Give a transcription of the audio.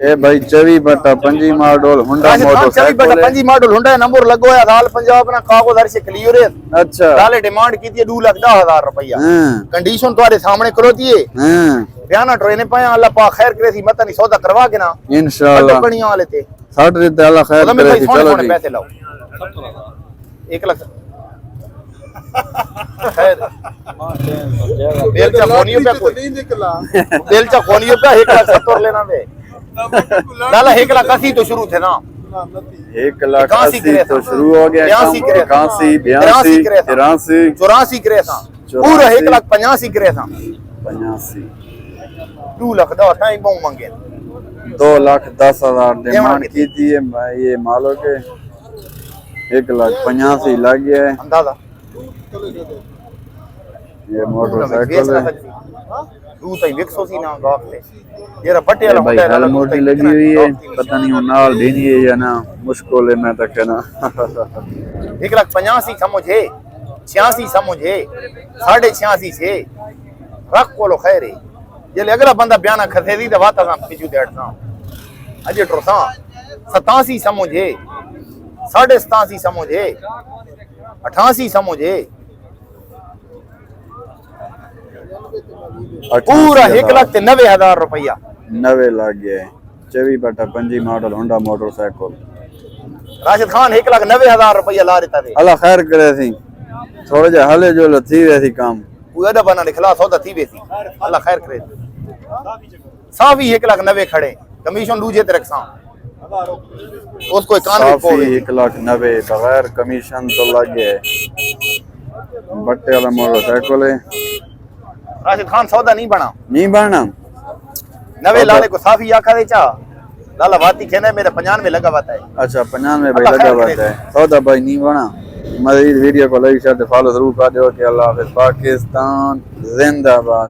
ए भाई 24/25 मॉडल हुंडा motorcycle 24/25 model हुंडा नंबर लगो है साल पंजाब ना कागज से क्लियर है। अच्छा साले डिमांड की थी 2,10,000 रुपया। कंडीशन तुम्हारे सामने करोती है। बयाना ट्रेने पाए अल्लाह पाक खैर करे थी मत नहीं सौदा करवा के ना इंशाल्लाह बढ़िया वाले थे 60 रिते अल्लाह खैर करे थी। चलो जी पैसे लाओ 1 लाख बेलचा कोनियो पे कोई बेलचा कोनियो पे 1,70,000 लेना दे लाला 1,80,000 तो शुरू थे ना 1,80,000 तो शुरू हो गया 81 82 83 84 करे था पूरा 1,85,000 करे था 85 2 लाख दा टाइम बहु मांगे 2,10,000 डिमांड की थी ये मालो के 1,85,000 लग गया है अंदाजा। ये मोटरसाइकिल है तू तो विकसो सी ना गाफ ले जेरा बट्टे वाला भाई हेल मोटी लगी हुई है पता नहीं वो नाल देनी है या ना मुश्किल है मैं तक ना 1,85,000 समझे 86 समझे 86.5 से रख को लो खैर है जे अगला बंदा बयाना खसेदी तो बात का पिछू देड़ता अजे ट्रोसा 87 समझे 87.5 समझे 88 समझे पूरा 1,90,000 रुपया 90 लग गया 24/25 model Honda motorcycle Rashid Khan 1,90,000 रुपया ला देता थे अल्लाह खैर करे थी थोड़ा जा हले जो लथी वैसी काम उदा बना निकला सौदा थी वैसी अल्लाह खैर करे सावी 1,90,000 खड़े कमीशन लूजे ते रखसा उसको कान में साफी 1,90,000 बगैर कमीशन तो लग गया बट्टे वाला मोटरसाइकिल है राशिद खान सौदा नहीं बना 90 लाने को साफी आखा दे चा लाला बाती कहना मेरे 95 में लगा हुआ है। अच्छा 95 भाई लगा हुआ है सौदा भाई नहीं बना। मजीद वीडियो को लाइक शेयर फॉलो जरूर कर दो कि अल्लाह हाफिज़ पाकिस्तान जिंदाबाद।